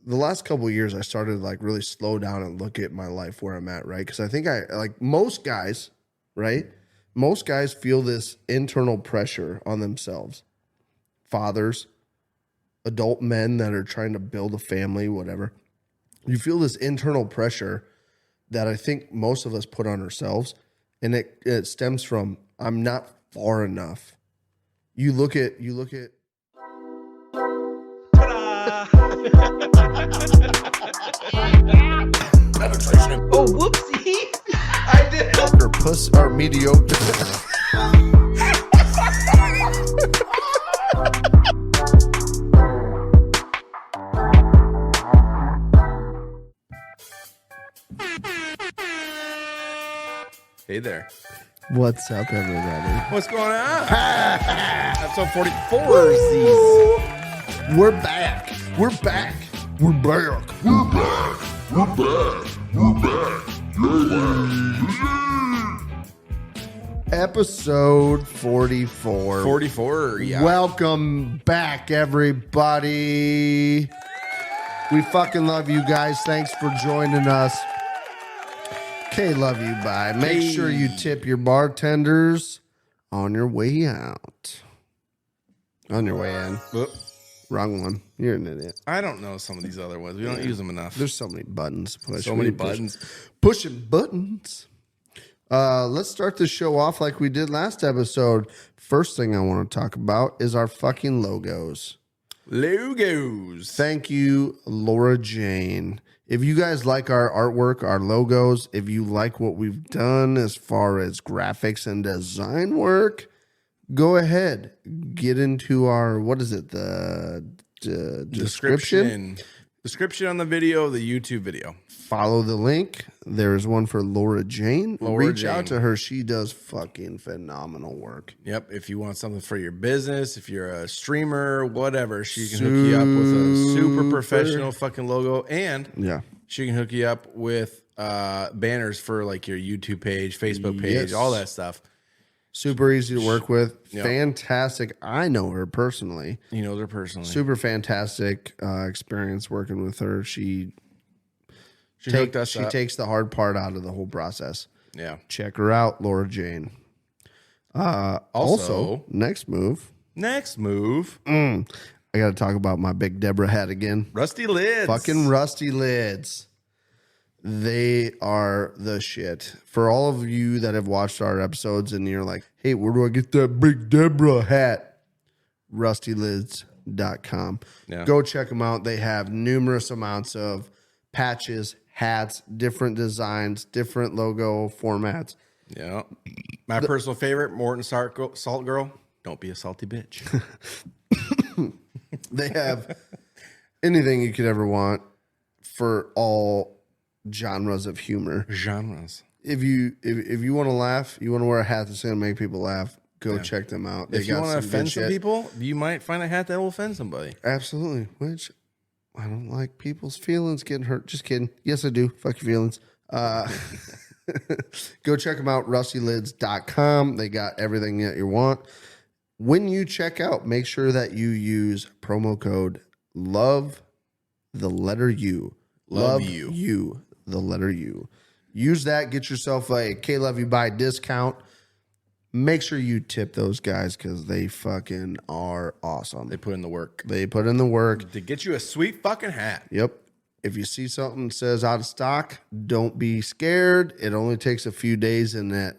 the last couple of years, I started to like really slow down and look at my life where I'm at, right? Because I think I like most guys, right? Most guys feel this internal pressure on themselves. Fathers, adult men that are trying to build a family, whatever. You feel this internal pressure that I think most of us put on ourselves. And it stems from, I'm not far enough. You look at Oh, whoopsie. I did. or puss or mediocre. Hey there. What's up, everybody? What's going on? Episode 44. We're back. We're back. We're back. We're back. We're back. We're back. Episode 44. 44, yeah. Welcome back, everybody. We fucking love you guys. Thanks for joining us. KLYB. Make sure you tip your bartenders on your way out. On your way in. Whoop. Wrong one. You're an idiot. I don't know some of these other ones. We don't use them enough. There's so many buttons to push. So many buttons. Pushing buttons. Let's start the show off like we did last episode. First thing I want to talk about is our fucking logos. Logos. Thank you, Laura Jane. If you guys like our artwork, our logos, if you like what we've done as far as graphics and design work, go ahead. Get into our, what is it, the description? Description on the video, the YouTube video. Follow the link. There's one for Laura Jane. Reach Jane. out to her. She does fucking phenomenal work. Yep. If you want something for your business, if you're a streamer, whatever, she can hook you up with a super professional fucking logo. And Yeah. she can hook you up with banners for like your YouTube page, Facebook page, all that stuff. Super easy to work with. Yep. Fantastic. I know her personally. You know her personally. Super fantastic experience working with her. She hooked us up. takes the hard part out of the whole process. Yeah. Check her out, Laura Jane. Also, next move. I I got to talk about my big Deborah hat again. Rusty lids. Fucking Rusty Lids. They are the shit. For all of you that have watched our episodes and you're like, hey, where do I get that big Deborah hat? rustylids.com. Yeah. Go check them out. They have numerous amounts of patches, hats, different designs, different logo formats. Yeah. My personal favorite, Morton Salt Girl. Don't be a salty bitch. They have anything you could ever want for all genres of humor. Genres. If you want to laugh, you want to wear a hat that's going to make people laugh, go check them out. They If you got want to some offend good some shit. people, you might find a hat that will offend somebody. Absolutely. Which I don't like people's feelings getting hurt. Just kidding. Yes, I do. Fuck your feelings. Go check them out, rustylids.com. They got everything that you want. When you check out, make sure that you use promo code LOVE, the letter U. Love you. You, the letter U. Use that. Get yourself a KLYB discount. Make sure you tip those guys because they fucking are awesome. They put in the work. They put in the work. To get you a sweet fucking hat. Yep. If you see something that says out of stock, don't be scared. It only takes a few days and that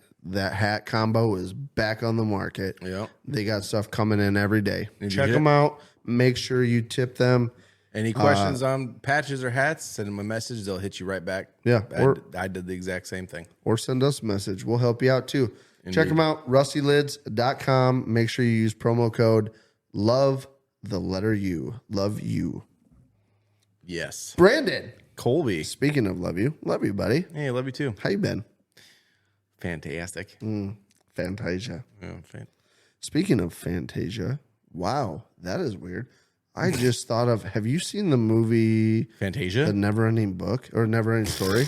hat combo is back on the market. Yep. They got stuff coming in every day. Did you Check hit? them out. Make sure you tip them. Any questions on patches or hats, send them a message. They'll hit you right back. Yeah. I did the exact same thing. Or send us a message. We'll help you out too. Check them out, rustylids.com. Make sure you use promo code LOVE, the letter U. Love you. Yes. Brandon. Colby. Speaking of love you, buddy. Hey, love you too. How you been? Fantastic. Fantasia. Yeah, Speaking of Fantasia, wow, that is weird. I just thought of, have you seen the movie Fantasia? The Never-Ending Book or Never-Ending Story?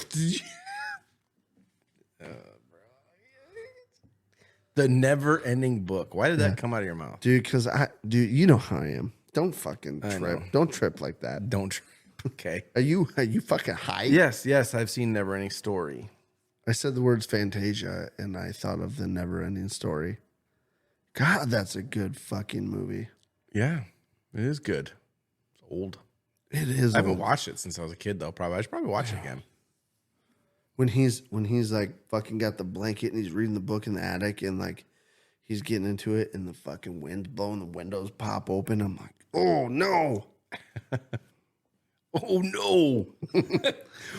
The Never-Ending Book. Why did that come out of your mouth? Dude, because you know how I am. Don't fucking I trip. know. Don't trip like that. Don't trip. Okay. Are you fucking high? Yes, I've seen Neverending Story. I said the words Fantasia, and I thought of the Never-Ending Story. God, that's a good fucking movie. Yeah, it is good. It's old. It is. I haven't old. watched it since I was a kid, though. I should probably watch it again. When he's like fucking got the blanket and he's reading the book in the attic and like he's getting into it and the fucking wind's blowing, the windows pop open. I'm like, oh no. Oh no.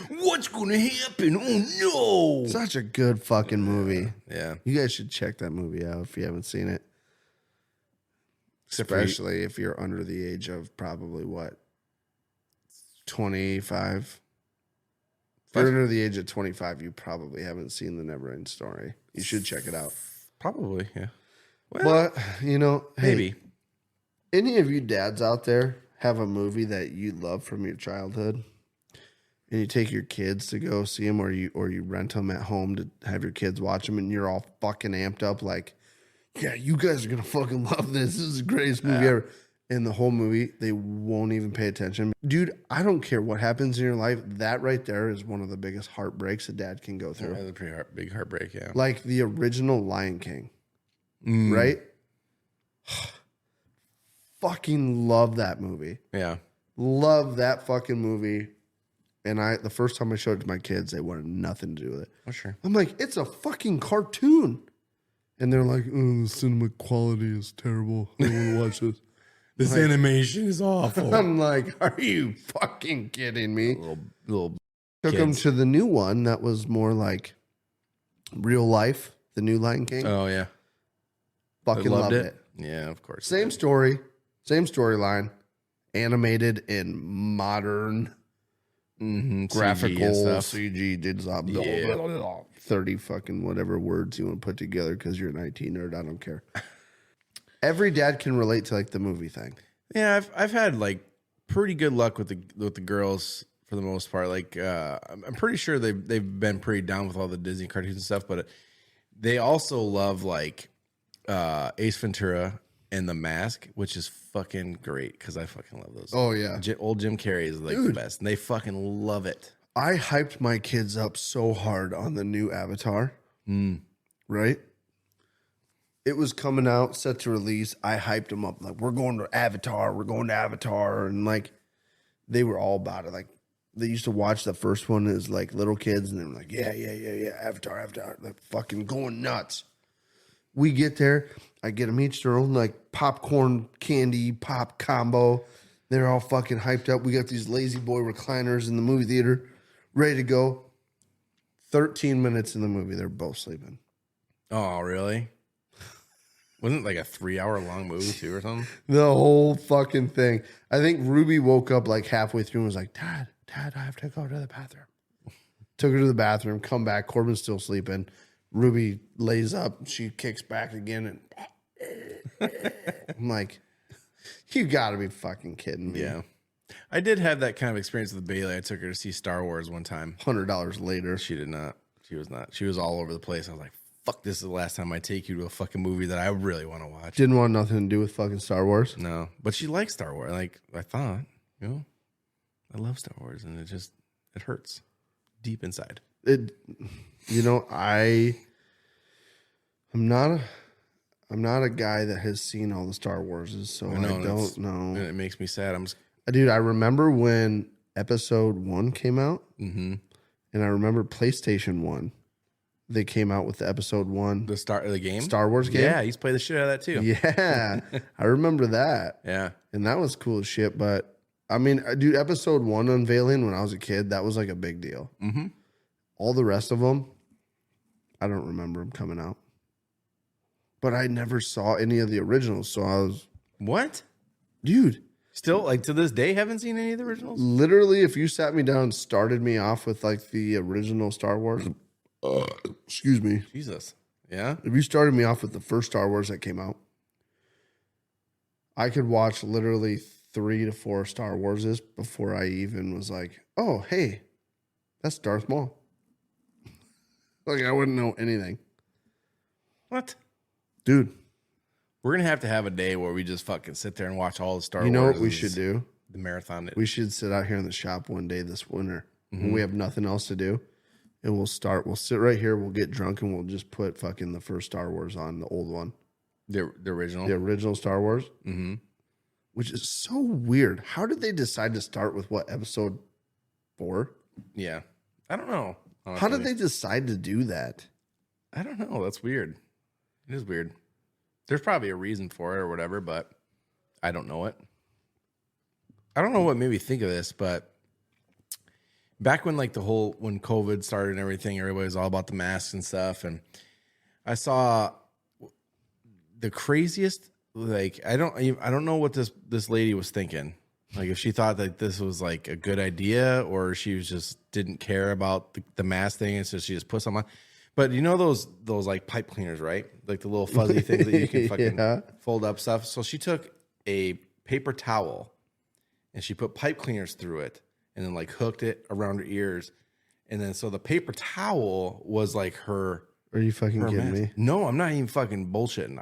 What's gonna happen? Oh no. Such a good fucking movie. Yeah. You guys should check that movie out if you haven't seen it. Especially if you're under the age of probably what? 25. If you're under the age of 25, you probably haven't seen the Neverending Story. You should check it out. Probably, yeah. Well, But, you know, maybe. hey, any of you dads out there have a movie that you love from your childhood and you take your kids to go see them or you rent them at home to have your kids watch them and you're all fucking amped up like, yeah, you guys are going to fucking love this. This is the greatest movie ever. In the whole movie, they won't even pay attention. Dude, I don't care what happens in your life. That right there is one of the biggest heartbreaks a dad can go through. That's a pretty big heartbreak, yeah. Like the original Lion King, right? Fucking love that movie. Yeah. Love that fucking movie. And the first time I showed it to my kids, they wanted nothing to do with it. Oh, sure. I'm like, it's a fucking cartoon. And they're like, oh, the cinema quality is terrible. I don't want to watch this. This animation is awful. I'm like, are you fucking kidding me? Little Took them to the new one that was more like real life, the new Lion King. Oh, yeah. Fucking loved it. Yeah, of course. Same story, same storyline, animated in modern graphical CG did Yeah. 30 fucking whatever words you want to put together because you're an IT nerd. I don't care. Every dad can relate to like the movie thing. Yeah, I've had like pretty good luck with the girls for the most part. Like I'm pretty sure they've been pretty down with all the Disney cartoons and stuff, but they also love like Ace Ventura and The Mask, which is fucking great because I fucking love those. Oh yeah, old Jim Carrey is like the best, and they fucking love it. I hyped my kids up so hard on the new Avatar. Right? It was coming out, set to release. I hyped them up like, we're going to Avatar. We're going to Avatar. And like, they were all about it. Like, they used to watch the first one as like little kids. And they were like, yeah, Avatar. Like, fucking going nuts. We get there. I get them each their own like popcorn candy pop combo. They're all fucking hyped up. We got these lazy boy recliners in the movie theater ready to go. 13 minutes in the movie, they're both sleeping. Oh, really? Wasn't it like a 3-hour long movie too or something? The whole fucking thing. I think Ruby woke up like halfway through and was like, Dad, I have to go to the bathroom. Took her to the bathroom, come back. Corbin's still sleeping. Ruby lays up. She kicks back again. And I'm like, you got to be fucking kidding me. Yeah. I did have that kind of experience with Bailey. I took her to see Star Wars one time. $100 later. She did not. She was not. She was all over the place. I was like, fuck, this is the last time I take you to a fucking movie that I really want to watch. Didn't want nothing to do with fucking Star Wars. No, but she likes Star Wars. Like I thought, you know, I love Star Wars, and it hurts deep inside. I'm not a guy that has seen all the Star Warses, so I don't know. It makes me sad. Dude, I remember when Episode 1 came out, and I remember PlayStation 1. They came out with the Episode 1. The start of the game? Star Wars game? Yeah, he's played the shit out of that too. Yeah, I remember that. Yeah. And that was cool as shit. But, I mean, dude, Episode 1 unveiling when I was a kid, that was like a big deal. Mm-hmm. All the rest of them, I don't remember them coming out. But I never saw any of the originals, so I was... What? Dude... Still, like to this day, haven't seen any of the originals? Literally, if you sat me down and started me off with like the original Star Wars, excuse me. Jesus. Yeah? If you started me off with the first Star Wars that came out, I could watch literally 3 to 4 Star Warses before I even was like, oh, hey, that's Darth Maul. Like, I wouldn't know anything. What? Dude. We're going to have a day where we just fucking sit there and watch all the Star Wars. You know what we should do? the marathon. We should sit out here in the shop one day this winter when we have nothing else to do. And we'll sit right here. We'll get drunk and we'll just put fucking the first Star Wars on, the old one. The original? The original Star Wars. Mm-hmm. Which is so weird. How did they decide to start with episode 4? Yeah. I don't know. Honestly. How did they decide to do that? I don't know. That's weird. It is weird. There's probably a reason for it or whatever, but I don't know it. I don't know what made me think of this, but back when like when COVID started and everything, everybody was all about the masks and stuff. And I saw the craziest, like, I don't know what this lady was thinking. Like if she thought that this was like a good idea or she was just didn't care about the mask thing. And so she just put some on. But you know, those like pipe cleaners, right? Like the little fuzzy things that you can fucking fold up stuff. So she took a paper towel and she put pipe cleaners through it and then like hooked it around her ears. And then so the paper towel was like her. Are you fucking kidding me? No, I'm not even fucking bullshitting.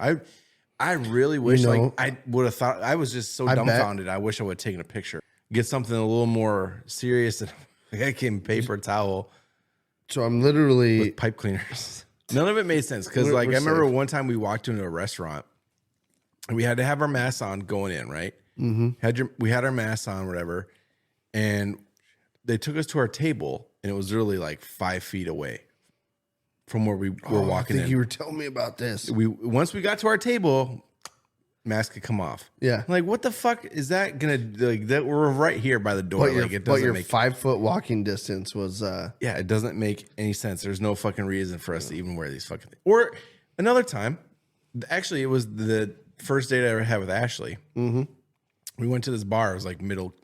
I really wish like I would have thought. I was just so dumbfounded. I wish I would have taken a picture. Get something a little more serious than a paper towel. So I'm literally with pipe cleaners. None of it made sense because like I remember one time we walked into a restaurant and we had to have our masks on going in, right? Mm-hmm. We had our masks on, whatever, and they took us to our table and it was literally like 5 feet away from where we were walking in. You were telling me about this. Once we got to our table, mask could come off. Yeah. Like, what the fuck is that gonna like that we're right here by the door. But your 5 foot walking distance was yeah, it doesn't make any sense. There's no fucking reason for us to even wear these fucking things. Or another time, actually it was the first date I ever had with Ashley. Mm-hmm. We went to this bar, it was like middle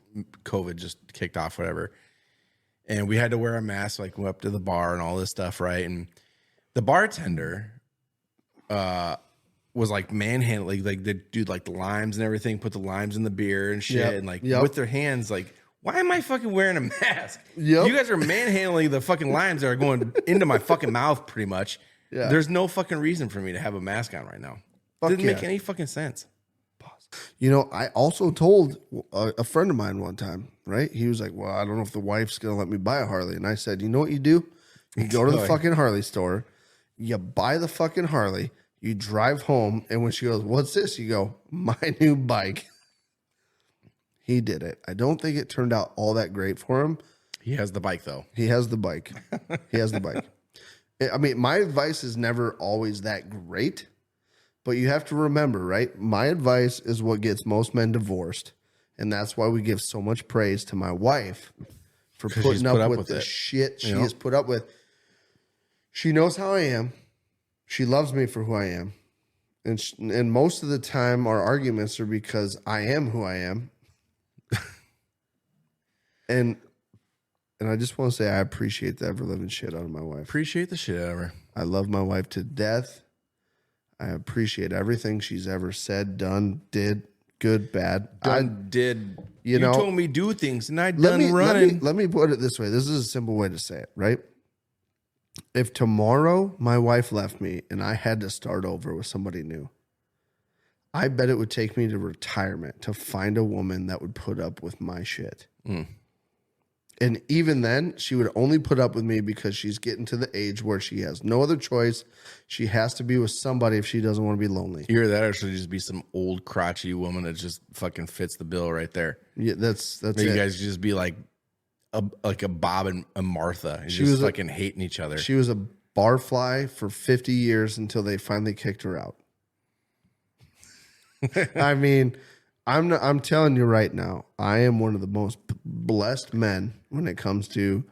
COVID just kicked off, whatever. And we had to wear a mask, like went up to the bar and all this stuff, right? And the bartender was like manhandling, like the dude, like the limes and everything, put the limes in the beer and shit, and like with their hands, like, why am I fucking wearing a mask? You guys are manhandling the fucking limes that are going into my fucking mouth, pretty much. Yeah. There's no fucking reason for me to have a mask on right now. Didn't make any fucking sense. You know, I also told a friend of mine one time, right? He was like, well, I don't know if the wife's going to let me buy a Harley. And I said, you know what you do? You go to the fucking Harley store. You buy the fucking Harley, you drive home, and when she goes, what's this? You go, my new bike. He did it. I don't think it turned out all that great for him. He has the bike, though. He has the bike. He has the bike. I mean, my advice is never always that great, but you have to remember, right? My advice is what gets most men divorced, and that's why we give so much praise to my wife for putting up with the shit she has put up with. She knows how I am. She loves me for who I am. And most of the time, our arguments are because I am who I am. and I just want to say I appreciate the ever-living shit out of my wife. Appreciate the shit out of her. I love my wife to death. I appreciate everything she's ever said, done, did, good, bad. You told me do things, and I done running. Let me put it this way. This is a simple way to say it, right? If tomorrow my wife left me and I had to start over with somebody new, I bet it would take me to retirement to find a woman that would put up with my shit. And even then, she would only put up with me because she's getting to the age where she has no other choice. She has to be with somebody if she doesn't want to be lonely. Either that or should just be some old crotchety woman that just fucking fits the bill right there. Yeah, that's it. You guys just be like a Bob and a Martha. And just fucking hating each other. She was a barfly for 50 years until they finally kicked her out. I mean, I'm telling you right now, I am one of the most blessed men when it comes to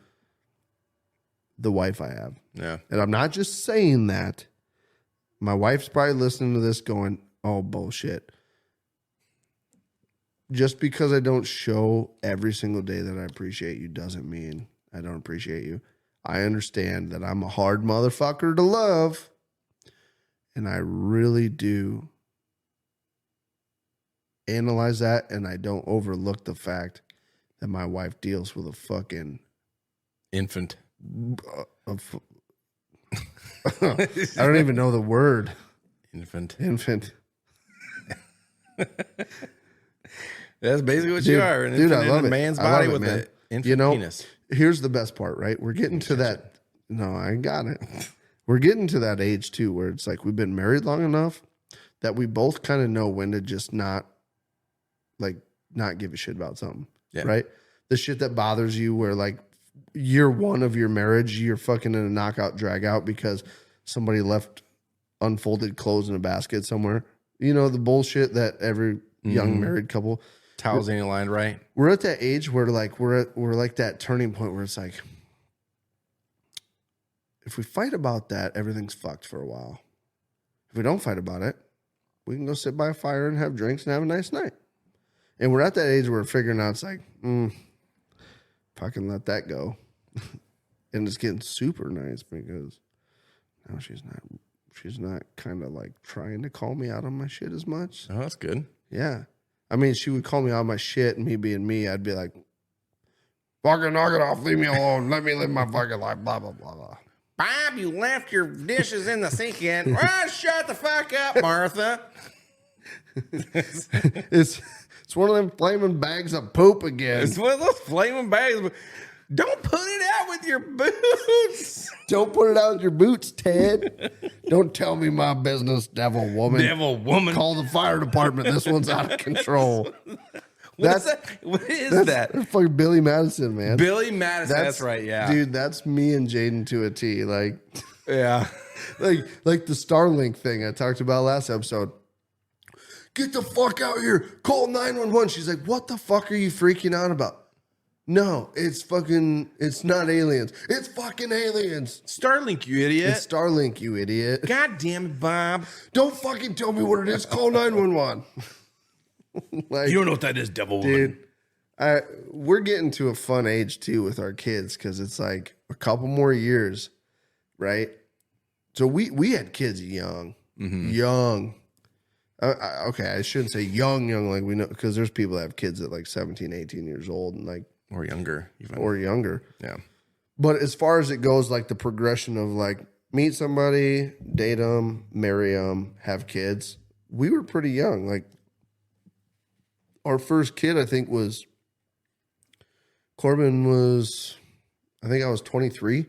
the wife I have. Yeah. And I'm not just saying that. My wife's probably listening to this going, oh, bullshit. Just because I don't show every single day that I appreciate you doesn't mean I don't appreciate you. I understand that I'm a hard motherfucker to love. And I really do analyze that, and I don't overlook the fact that my wife deals with a fucking infant. I don't even know the word. Infant. That's basically what you are. Dude, I love a it. man's I love body it, with man. an infant penis. Here's the best part, right? We're getting to that. No, I got it. We're getting to that age too, where it's like we've been married long enough that we both kind of know when to just not give a shit about something, right? The shit that bothers you, where like year one of your marriage, you're fucking in a knockout drag out because somebody left unfolded clothes in a basket somewhere. You know, the bullshit that every young married couple. Towels ain't aligned right. We're at that age where like we're like that turning point where it's like, if we fight about that, everything's fucked for a while. If we don't fight about it, we can go sit by a fire and have drinks and have a nice night. And we're at that age where we're figuring out it's like, if I can let that go. And it's getting super nice because now she's not kind of like trying to call me out on my shit as much. Oh, that's good. Yeah. I mean, she would call me out on my shit, and me being me, I'd be like, fucking knock it off, leave me alone, let me live my fucking life, blah, blah, blah, blah. Bob, you left your dishes in the sink again. Shut the fuck up, Martha. It's one of them flaming bags of poop again. It's one of those flaming bags. Don't put it out with your boots. Don't put it out with your boots, Ted. Don't tell me my business, devil woman. Devil woman. Call the fire department. This one's out of control. What is that? Fucking Billy Madison, man. Billy Madison. That's right. Yeah, dude. That's me and Jaden to a T. Like, yeah, like the Starlink thing I talked about last episode. Get the fuck out here. Call 911. She's like, what the fuck are you freaking out about? No, it's not aliens. It's fucking aliens. Starlink, you idiot. It's Starlink, you idiot. God damn it, Bob. Don't fucking tell me what it is. Call 911. Like, you don't know what that is, devil woman. Dude, we're getting to a fun age too with our kids because it's like a couple more years, right? So we had kids young, young. Okay, I shouldn't say young, like we know, because there's people that have kids at like 17, 18 years old and like, or younger, even. Or younger. Yeah. But as far as it goes, like the progression of like meet somebody, date them, marry them, have kids, we were pretty young. Like our first kid, I think Corbin was, I think I was 23.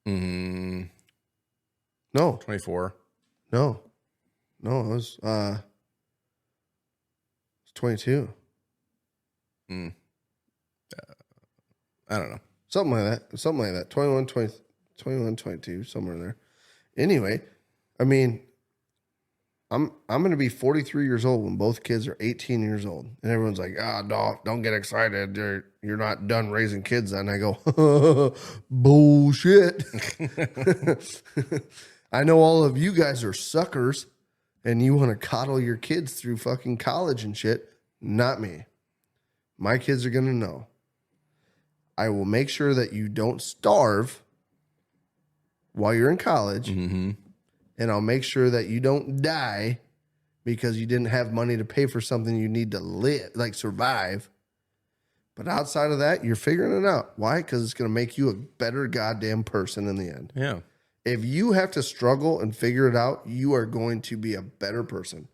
Mm-hmm. No. 24. No, I was 22. I don't know. Something like that. 21, 22, somewhere in there. Anyway, I mean, I'm going to be 43 years old when both kids are 18 years old. And everyone's like, don't get excited. You're not done raising kids. And I go, bullshit. I know all of you guys are suckers and you want to coddle your kids through fucking college and shit. Not me. My kids are going to know. I will make sure that you don't starve while you're in college. Mm-hmm. And I'll make sure that you don't die because you didn't have money to pay for something you need to live, like survive. But outside of that, you're figuring it out. Why? Because it's going to make you a better goddamn person in the end. Yeah. If you have to struggle and figure it out, you are going to be a better person.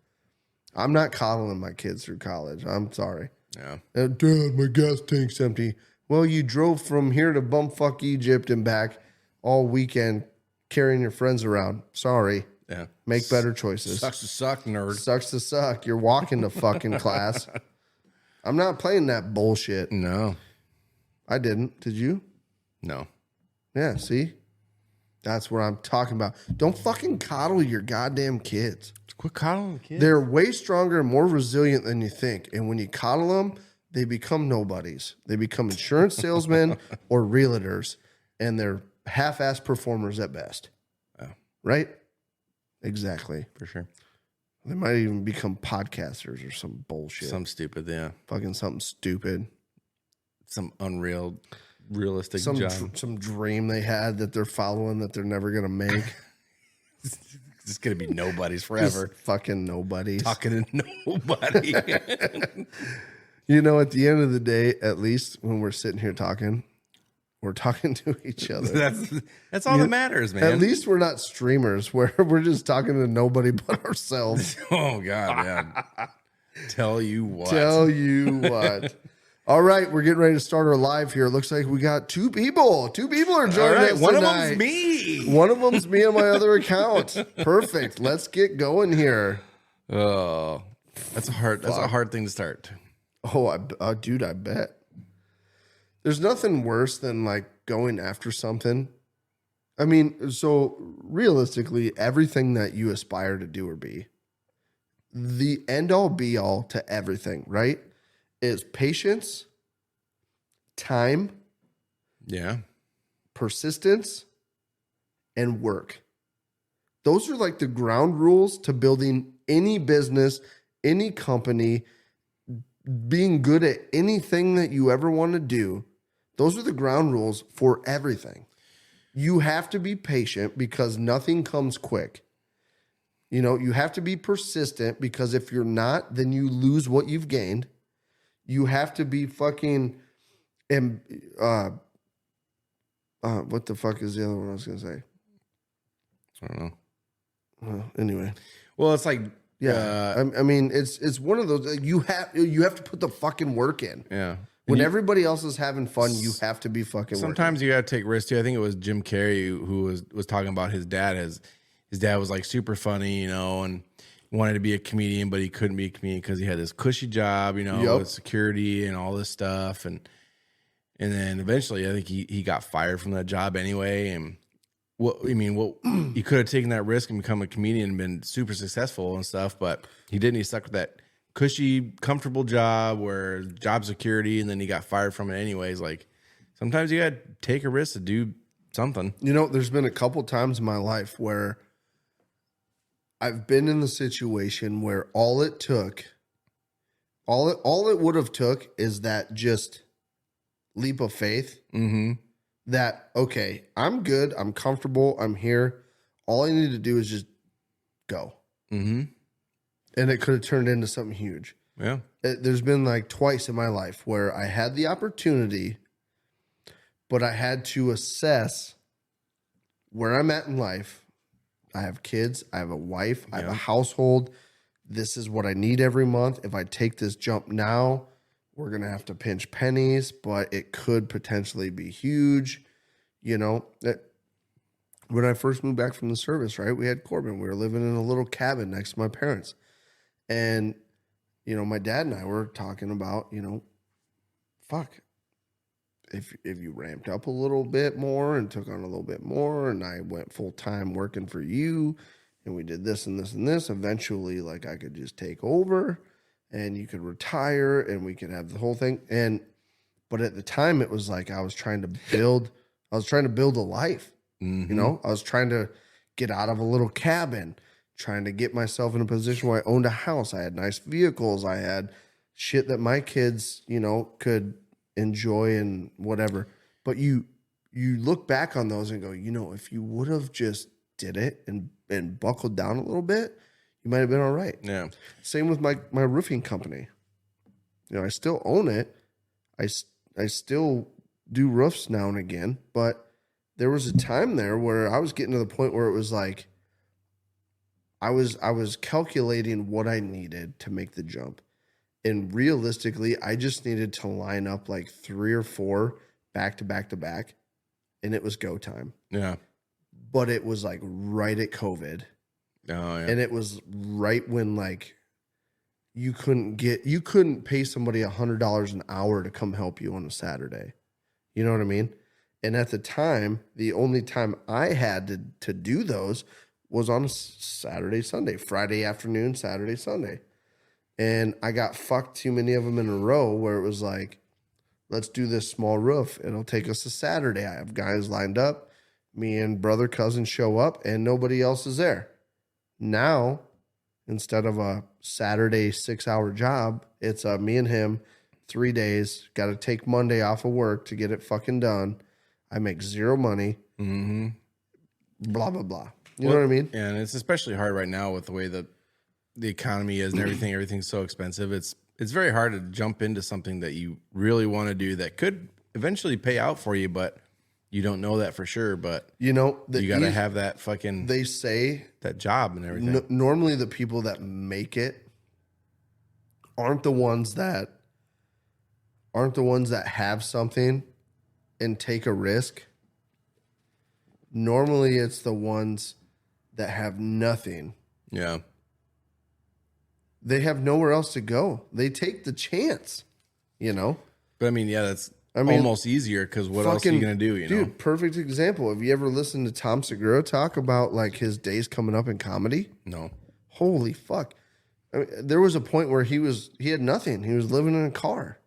I'm not coddling my kids through college. I'm sorry. Yeah. Dad, my gas tank's empty. Well, you drove from here to bumfuck Egypt and back all weekend carrying your friends around. Sorry. Yeah. Make better choices. Sucks to suck, nerd. Sucks to suck. You're walking to fucking class. I'm not playing that bullshit. No. I didn't. Did you? No. Yeah, see? That's what I'm talking about. Don't fucking coddle your goddamn kids. Quit coddling kids. They're way stronger and more resilient than you think. And when you coddle them, they become nobodies. They become insurance salesmen or realtors. And they're half-ass performers at best. Oh. Right? Exactly. For sure. They might even become podcasters or some bullshit. Some stupid, yeah. Fucking something stupid. Some realistic job. Some dream they had that they're following that they're never going to make. It's going to be nobodies forever. Just fucking nobodies. Talking to nobody. You know, at the end of the day, at least when we're sitting here talking, we're talking to each other. That's all that matters, man. At least we're not streamers where we're just talking to nobody but ourselves. Oh, God, yeah. Tell you what. Tell you what. All right, we're getting ready to start our live here. It looks like we got two people. Two people are joining us one tonight. of them's me. One of them's me on my other account. Perfect. Let's get going here. Oh, that's a hard thing to start. Oh, dude, I bet. There's nothing worse than like going after something. I mean, so realistically, everything that you aspire to do or be, the end all be all to everything, right? Is patience, time, Yeah. persistence, and work. Those are like the ground rules to building any business, any company, being good at anything that you ever want to do. Those are the ground rules for everything. You have to be patient because nothing comes quick. You know, you have to be persistent because if you're not, then you lose what you've gained. You have to be fucking, what the fuck is the other one I was going to say? I don't know. Anyway. Well, it's like, Yeah. I mean, it's one of those, you have to put the fucking work in. yeah. When everybody else is having fun, you have to be fucking Sometimes you got to take risks too. I think it was Jim Carrey who was talking about his dad. His dad was like super funny, you know, and wanted to be a comedian, but he couldn't be a comedian because he had this cushy job, you know, with security and all this stuff. And then eventually I think he got fired from that job anyway. And he could have taken that risk and become a comedian and been super successful and stuff, but he didn't. He stuck with that cushy, comfortable job where job security, and then he got fired from it anyways. Like sometimes you got to take a risk to do something. You know, there's been a couple times in my life where I've been in the situation where all it would have took is that just leap of faith. Mm-hmm. That, okay, I'm good. I'm comfortable. I'm here. All I need to do is just go. Mm-hmm. And it could have turned into something huge. Yeah. There's been like twice in my life where I had the opportunity, but I had to assess where I'm at in life. I have kids. I have a wife. I have a household. This is what I need every month. If I take this jump now, we're going to have to pinch pennies, but it could potentially be huge. You know, when I first moved back from the service, right, we had Corbin. We were living in a little cabin next to my parents. And, you know, my dad and I were talking about, you know, fuck, if you ramped up a little bit more and took on a little bit more and I went full time working for you and we did this and this and this, eventually, like, I could just take over and you could retire and we could have the whole thing. But at the time it was like I was trying to build a life. Mm-hmm. You know, I was trying to get out of a little cabin, trying to get myself in a position where I owned a house. I had nice vehicles. I had shit that my kids, you know, could enjoy and whatever. But you look back on those and go, you know, if you would have just did it and buckled down a little bit, you might have been all right. Yeah. Same with my roofing company. You know, I still own it. I still do roofs now and again, but there was a time there where I was getting to the point where it was like I was calculating what I needed to make the jump. And realistically, I just needed to line up like 3 or 4 back to back to back, and it was go time. Yeah. But it was like right at COVID. Oh, yeah. And it was right when like you couldn't pay somebody $100 an hour to come help you on a Saturday. You know what I mean? And at the time, the only time I had to do those was on a Saturday, Sunday, Friday afternoon, Saturday, Sunday. And I got fucked too many of them in a row where it was like, let's do this small roof. It'll take us a Saturday. I have guys lined up. Me and brother, cousin show up and nobody else is there. Now, instead of a Saturday 6-hour job, it's me and him 3 days. Got to take Monday off of work to get it fucking done. I make zero money. Mm-hmm. Blah, blah, blah. You know what I mean? And it's especially hard right now with the way that the economy is and everything. Everything's so expensive. It's very hard to jump into something that you really want to do that could eventually pay out for you, but you don't know that for sure. But you know, you got to have that fucking. They say that job and everything. Normally, the people that make it aren't the ones that have something and take a risk. Normally it's the ones that have nothing. Yeah. They have nowhere else to go. They take the chance, But I mean, yeah, that's almost easier because what else are you going to do, you know? Dude, perfect example. Have you ever listened to Tom Segura talk about like his days coming up in comedy? No. Holy fuck. I mean, there was a point where he had nothing. He was living in a car.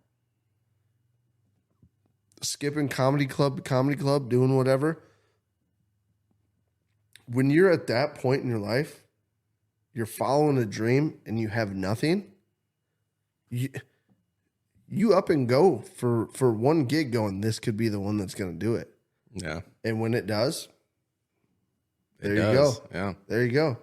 Skipping comedy club to comedy club, doing whatever. When you're at that point in your life, you're following a dream and you have nothing, you up and go for one gig going, this could be the one that's going to do it. Yeah. And when it does, there you does. go. Yeah. There you go.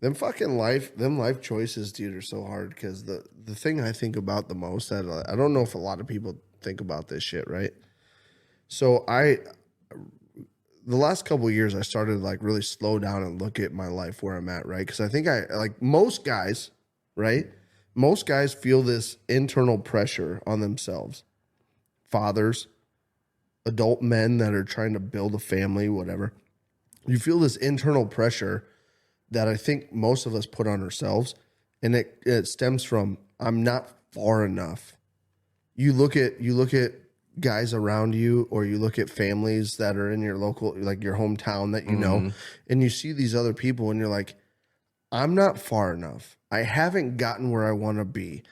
Them fucking life choices, dude, are so hard because the thing I think about the most, that I don't know if a lot of people think about this shit, right? So the last couple of years, I started like really slow down and look at my life where I'm at, right? Because I think like most guys, right? Most guys feel this internal pressure on themselves. Fathers, adult men that are trying to build a family, whatever. You feel this internal pressure that I think most of us put on ourselves. And it stems from, I'm not far enough. You look at guys around you, or you look at families that are in your local, like your hometown that you know, and you see these other people and you're like, I'm not far enough. I haven't gotten where I want to be.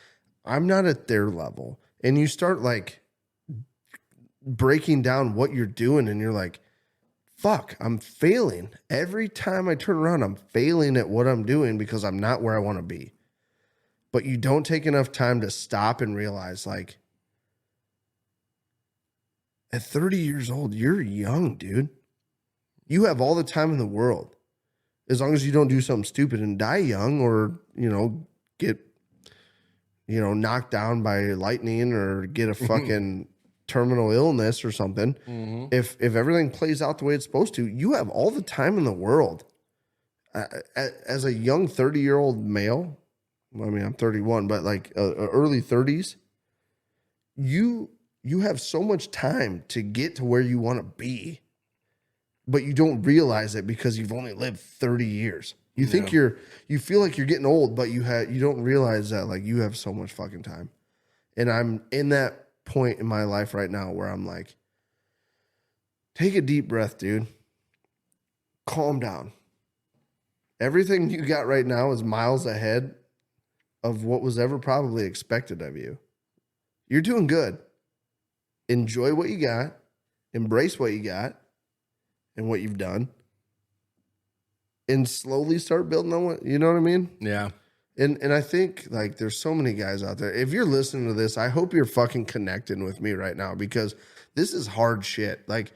I'm not at their level. And you start like breaking down what you're doing and you're like, fuck, I'm failing. Every time I turn around, I'm failing at what I'm doing because I'm not where I want to be. But you don't take enough time to stop and realize, like, at 30 years old, you're young, dude. You have all the time in the world. As long as you don't do something stupid and die young, or, get, knocked down by lightning, or get a fucking terminal illness or something. Mm-hmm. If everything plays out the way it's supposed to, you have all the time in the world. As a young 30-year-old male, I mean, I'm 31, but like early 30s, you have so much time to get to where you want to be, but you don't realize it because you've only lived 30 years. You think you feel like you're getting old, but you don't realize that like you have so much fucking time. And I'm in that point in my life right now where I'm like, take a deep breath, dude. Calm down. Everything you got right now is miles ahead of what was ever probably expected of you. You're doing good. Enjoy what you got, embrace what you got and what you've done, and slowly start building on what, you know what I mean? Yeah. And I think like there's so many guys out there. If you're listening to this, I hope you're fucking connecting with me right now, because this is hard shit. Like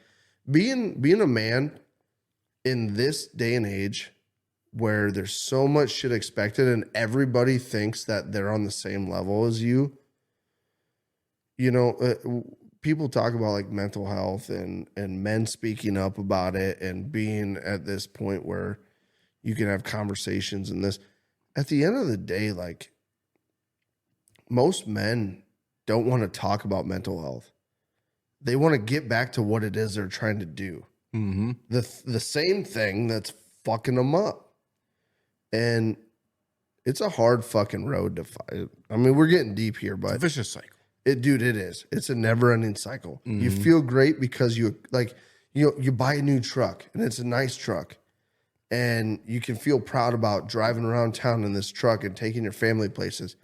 being a man in this day and age where there's so much shit expected and everybody thinks that they're on the same level as you. People talk about like mental health and men speaking up about it and being at this point where you can have conversations and this. At the end of the day, like most men don't want to talk about mental health. They want to get back to what it is they're trying to do. Mm-hmm. The same thing that's fucking them up. And it's a hard fucking road to fight. I mean, we're getting deep here, but it's a vicious cycle. It is. It's a never-ending cycle. Mm-hmm. You feel great because you buy a new truck and it's a nice truck, and you can feel proud about driving around town in this truck and taking your family places.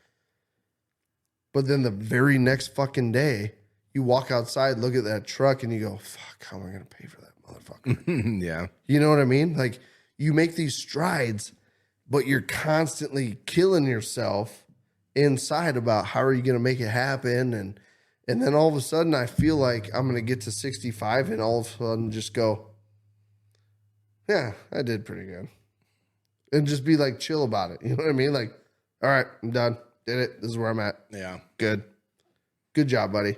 But then the very next fucking day, you walk outside, look at that truck, and you go, "Fuck, how am I going to pay for that motherfucker?" Yeah, you know what I mean? Like you make these strides, but you're constantly killing yourself inside about how are you going to make it happen. And then all of a sudden I feel like I'm going to get to 65 and all of a sudden just go, yeah, I did pretty good. And just be like chill about it. You know what I mean? Like, all right, I'm done. Did it. This is where I'm at. Yeah. Good job, buddy.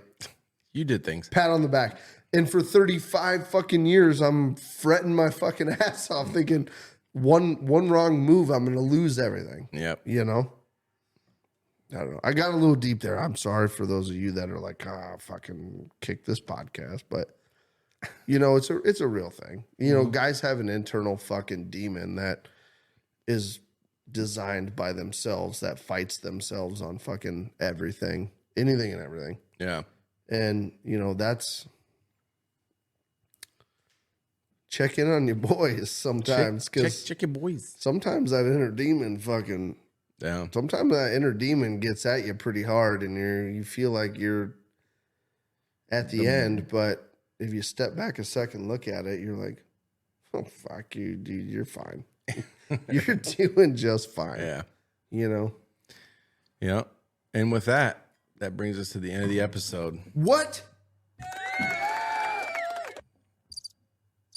You did things. Pat on the back. And for 35 fucking years, I'm fretting my fucking ass off thinking one wrong move, I'm going to lose everything. Yep. You know? I don't know. I got a little deep there. I'm sorry for those of you that are like, fucking kick this podcast. But, you know, it's a real thing. You know, guys have an internal fucking demon that is designed by themselves that fights themselves on fucking everything, anything and everything. Yeah. And, you know, check in on your boys sometimes. Check your boys. Sometimes that inner demon sometimes that inner demon gets at you pretty hard and you feel like you're at the end. But if you step back a second, look at it, you're like, oh, fuck you, dude. You're fine. You're doing just fine. Yeah. You know? Yeah. And with that brings us to the end of the episode. What?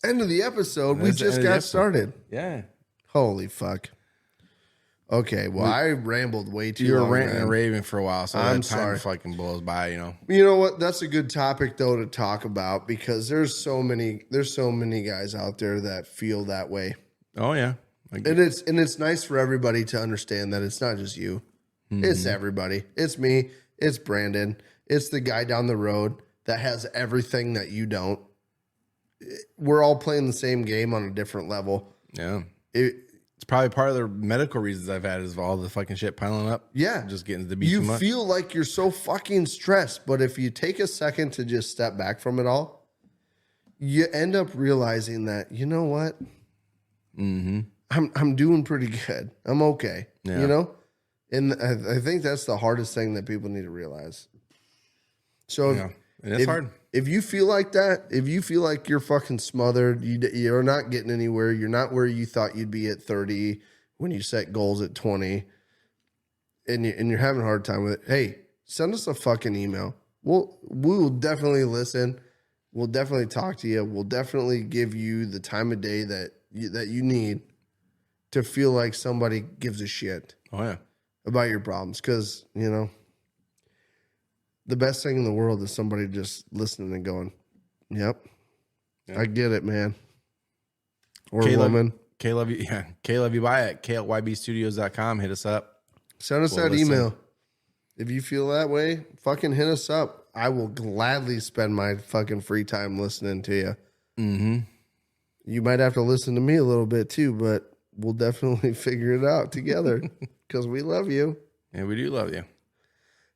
End of the episode. We just got started. Yeah. Holy fuck. Okay, well, I rambled way too long. You were ranting and raving for a while, so I'm that time sorry. fucking blows by, you know. You know what? That's a good topic though to talk about because there's so many guys out there that feel that way. Oh yeah. And it's nice for everybody to understand that it's not just you. It's everybody. It's me. It's Brandon. It's the guy down the road that has everything that you don't. We're all playing the same game on a different level. Yeah. It's probably part of the medical reasons I've had is all the fucking shit piling up. Yeah. Just getting to the beat You too much. feel like you're so fucking stressed, but if you take a second to just step back from it all, you end up realizing that, you know what? I'm doing pretty good. I'm okay. Yeah. You know? And I think that's the hardest thing that people need to realize. So Yeah. And it's hard. If you feel like that, if you feel like you're fucking smothered, you're not getting anywhere, you're not where you thought you'd be at 30 when you set goals at 20, and you're having a hard time with it, hey, send us a fucking email. We will definitely listen. We'll definitely talk to you. We'll definitely give you the time of day that you need to feel like somebody gives a shit Oh yeah. about your problems. Because, you know, the best thing in the world is somebody just listening and going, yep, I get it, man. Or woman. KLYB at KLYBstudios.com. Hit us up. Send us that email. If you feel that way, fucking hit us up. I will gladly spend my fucking free time listening to you. Mm-hmm. You might have to listen to me a little bit too, but we'll definitely figure it out together because we love you. Yeah, we do love you.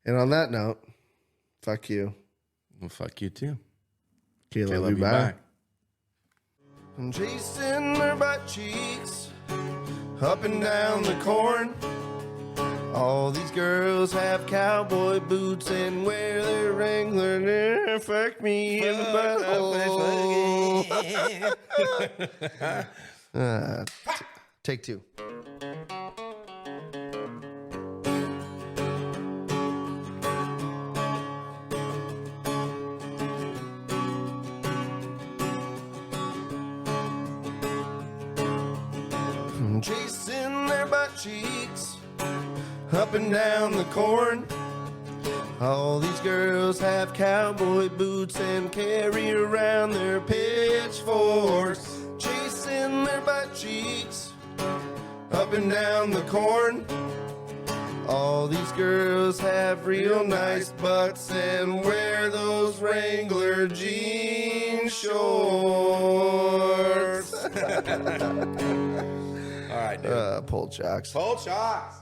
And on that note, fuck you. Well, fuck you too. KLYB. I'm chasing her butt cheeks up and down the corn. All these girls have cowboy boots and wear their Wrangler. Fuck me in the butthole. Take two. Chasing their butt cheeks up and down the corn. All these girls have cowboy boots and carry around their pitchforks. Chasing their butt cheeks up and down the corn. All these girls have real nice butts and wear those Wrangler jean shorts. All right, dude. Pulled shocks. Pulled shots.